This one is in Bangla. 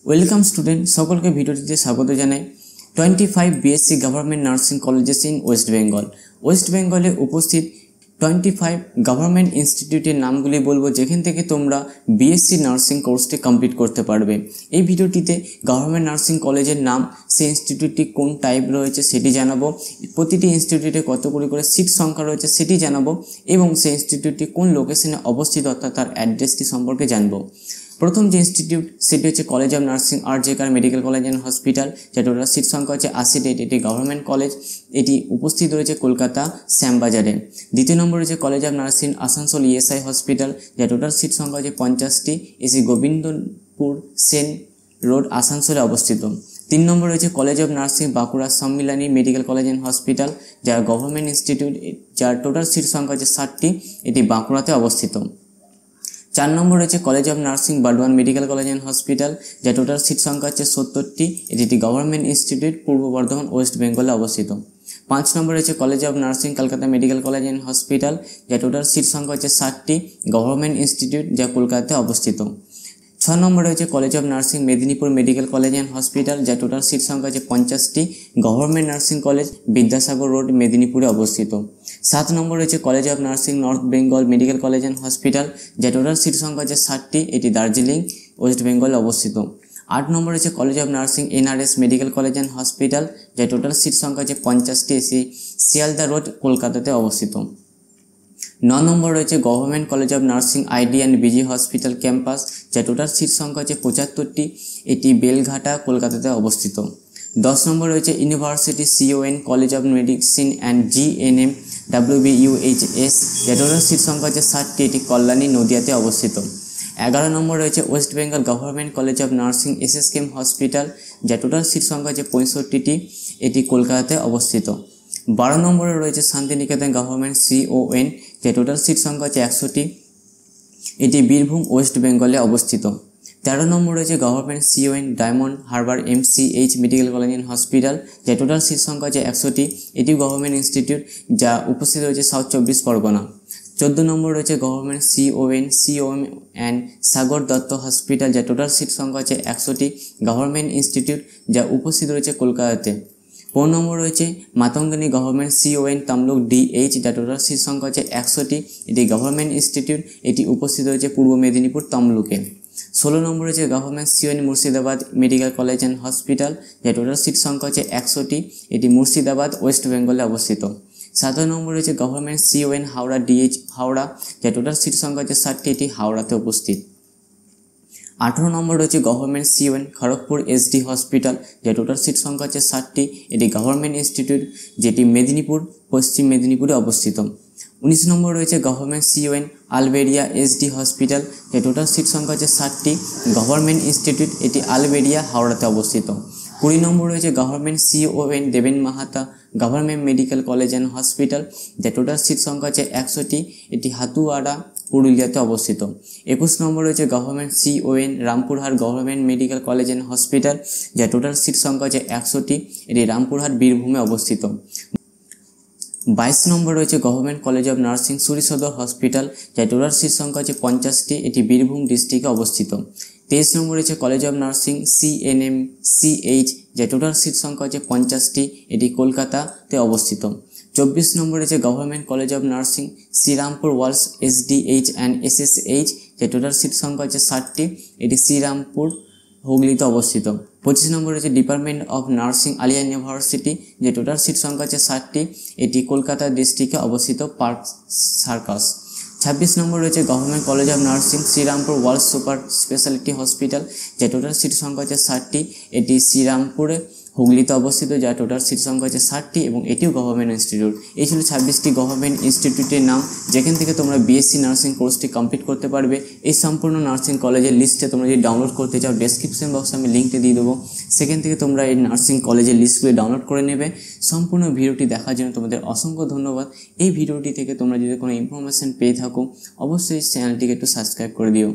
ওয়েলকাম স্টুডেন্ট, সকলকে ভিডিওটিতে স্বাগত জানাই। 25 BSc government nursing colleges in West Bengal. West বেঙ্গলে উপস্থিত 25 গভর্নমেন্ট ইনস্টিটিউটের নামগুলি বলবো, যেখান থেকে তোমরা বিএসসি নার্সিং কোর্সটি কমপ্লিট করতে পারবে। এই ভিডিওটিতে গভর্নমেন্ট নার্সিং কলেজের নাম, সেই ইনস্টিটিউটটি কোন টাইপ রয়েছে সেটি জানাবো, প্রতিটি ইনস্টিটিউটে কতগুলি করে সিট সংখ্যা রয়েছে সেটি জানাবো, এবং সেই ইনস্টিটিউটটি কোন লোকেশনে অবস্থিত অর্থাৎ তার অ্যাড্রেসটি সম্পর্কে জানবো। প্রথম যে ইনস্টিটিউট সেটি হচ্ছে college of nursing আর.জে.কার medical college and hospital, যেটা টোটাল সিট সংখ্যা হচ্ছে 80টি। এটি গভর্নমেন্ট কলেজ, এটি উপস্থিত রয়েছে কলকাতা শ্যামবাজারে। দ্বিতীয় নম্বর রয়েছে college of nursing Asansol ESI hospital, যার টোটাল সিট সংখ্যা হচ্ছে 50টি। এসি গোবিন্দপুর সেন রোড আসানসোলে অবস্থিত। 3 নম্বর রয়েছে college of nursing Bankura Sammilani medical college and hospital, যার গভর্নমেন্ট ইনস্টিটিউট, যার টোটাল সিট সংখ্যা হচ্ছে 60টি। এটি বাঁকুড়াতে অবস্থিত। 4 নম্বর রয়েছে college of nursing Burdwan medical college and hospital, যার টোটাল সিট সংখ্যা হচ্ছে 70টি। এটি একটি গভর্নমেন্ট ইনস্টিটিউট, পূর্ব বর্ধমান ওয়েস্ট বেঙ্গলে অবস্থিত। 5 নম্বর রয়েছে college of nursing Kolkata medical college and hospital, যার টোটাল সিট সংখ্যা হচ্ছে 60টি, গভর্নমেন্ট ইনস্টিটিউট, যা কলকাতাতে অবস্থিত। 6 নম্বর রয়েছে college of nursing Medinipur medical college and hospital, যার টোটাল সিট সংখ্যা হচ্ছে 50টি, government nursing college, Vidyasagar road, মেদিনীপুরে অবস্থিত। 7 নম্বর রয়েছে college of nursing north Bengal medical college and hospital, যার টোটাল সিট সংখ্যা হচ্ছে 60টি। এটি দার্জিলিং ওয়েস্ট বেঙ্গলে অবস্থিত। 8 নম্বর রয়েছে college of nursing NRS medical college and hospital, যার টোটাল সিট সংখ্যা হচ্ছে 50টি। এসি শিয়ালদা রোড, কলকাতাতে অবস্থিত। 9 নম্বর রয়েছে government college of nursing ID and busy hospital campus, যার টোটাল সিট সংখ্যা হচ্ছে 75টি। এটি বেলঘাটা, কলকাতাতে অবস্থিত। 10 নম্বর রয়েছে university CON college of medicine and GNM WBUHS, যার টোটাল সিট সংখ্যা হচ্ছে 60টি। এটি কল্যাণী, নদিয়াতে অবস্থিত। 11 নম্বর রয়েছে West Bengal government college of nursing SSKM hospital, যার টোটাল সিট সংখ্যা হচ্ছে 65টি। এটি কলকাতাতে অবস্থিত। 12 নম্বরে রয়েছে শান্তিনিকেতন গভর্নমেন্ট CON, যার টোটাল সিট সংখ্যা হচ্ছে 100টি। এটি বীরভূম ওয়েস্ট বেঙ্গলে অবস্থিত। 13 নম্বর রয়েছে government CON diamond Harbour MCH medical college and hospital, যার টোটাল সিট সংখ্যা হচ্ছে 100টি। এটিও গভর্নমেন্ট ইনস্টিটিউট, যা উপস্থিত রয়েছে সাউথ 24 পরগনা। 14 নম্বর রয়েছে government COM and Sagar Dutta hospital, যার টোটাল সিট সংখ্যা হচ্ছে 100টি, গভর্নমেন্ট ইনস্টিটিউট, যা উপস্থিত রয়েছে কলকাতাতে। 15 নম্বর রয়েছে Matangini government CON Tamluk DH, যার টোটাল সিট সংখ্যা হচ্ছে 100টি। এটি গভর্নমেন্ট ইনস্টিটিউট, এটি উপস্থিত রয়েছে পূর্ব মেদিনীপুর তমলুকে। 16 নম্বর রয়েছে government CON Murshidabad medical college and hospital, যার টোটাল সিট সংখ্যা হচ্ছে 100টি। এটি মুর্শিদাবাদ ওয়েস্ট বেঙ্গলে অবস্থিত। 17 নম্বর রয়েছে government CON Howrah DH Howrah, যার টোটাল সিট সংখ্যা হচ্ছে 60টি। এটি হাওড়াতে উপস্থিত। 18 নম্বর রয়েছে government CON Kharagpur SD hospital, যার টোটাল সিট সংখ্যা হচ্ছে 60টি। এটি গভর্নমেন্ট ইনস্টিটিউট, যেটি মেদিনীপুর পশ্চিম মেদিনীপুরে অবস্থিত। 19 নম্বর রয়েছে গভর্নমেন্ট CON আলবেরিয়া SD হসপিটাল, যার টোটাল সিট সংখ্যা হচ্ছে 60টি, গভর্নমেন্ট ইনস্টিটিউট, এটি আলবেরিয়া হাওড়াতে অবস্থিত। 20 নম্বর রয়েছে government CON Deben Mahata government medical college and hospital, যার টোটাল সিট সংখ্যা হচ্ছে 100টি। এটি হাতুয়াড়া, পুরুলিয়াতে অবস্থিত। 21 নম্বর রয়েছে government CON Rampurhat government medical college and hospital, যার টোটাল সিট সংখ্যা হচ্ছে 100টি। এটি রামপুরহাট, বীরভূমে অবস্থিত। 22 নম্বর রয়েছে গভর্নমেন্ট কলেজ অফ নার্সিং সুরি সদর হসপিটাল, যার টোটাল সিট সংখ্যা হচ্ছে 50টি। এটি বীরভূম ডিস্ট্রিক্টে অবস্থিত। 23 নম্বর রয়েছে কলেজ অফ নার্সিং CNMCH, যার টোটাল সিট সংখ্যা হচ্ছে 50টি। এটি কলকাতাতে অবস্থিত। 24 নম্বর রয়েছে government college of nursing Serampore Walsh SDH and SSH, যার টোটাল সিট সংখ্যা হচ্ছে 60টি। এটি শ্রীরামপুর, হুগলিতে অবস্থিত। 25 নম্বর রয়েছে department of nursing Aliah university, যে টোটাল সিট সংখ্যা হচ্ছে 60টি। এটি কলকাতা ডিস্ট্রিক্টে অবস্থিত, পার্ক সার্কাস। 26 নম্বর রয়েছে government college of nursing Serampore world super speciality hospital, যার টোটাল সিট সংখ্যা হচ্ছে 60টি। এটি শ্রীরামপুরে, হুগলিতে অবস্থিত, যার টোটাল সিট সংখ্যা হচ্ছে 60টি, এবং এটিও গভর্নমেন্ট ইনস্টিটিউট। এই ছিল 26টি গভর্নমেন্ট ইনস্টিটিউটের নাম, যেখান থেকে তোমরা বিএসসি নার্সিং কোর্সটি কমপ্লিট করতে পারবে। এই সম্পূর্ণ নার্সিং কলেজের লিস্টে তোমরা যদি ডাউনলোড করতে চাও, ডেসক্রিপশন বক্সে আমি লিঙ্কটি দিয়ে দেবো, সেখান থেকে তোমরা এই নার্সিং কলেজের লিস্টগুলি ডাউনলোড করে নেবে। সম্পূর্ণ ভিডিওটি দেখার জন্য তোমাদের অসংখ্য ধন্যবাদ। এই ভিডিওটি থেকে তোমরা যদি কোনো ইনফরমেশন পেয়ে থাকো, অবশ্যই চ্যানেলটিকে একটু সাবস্ক্রাইব করে দিও।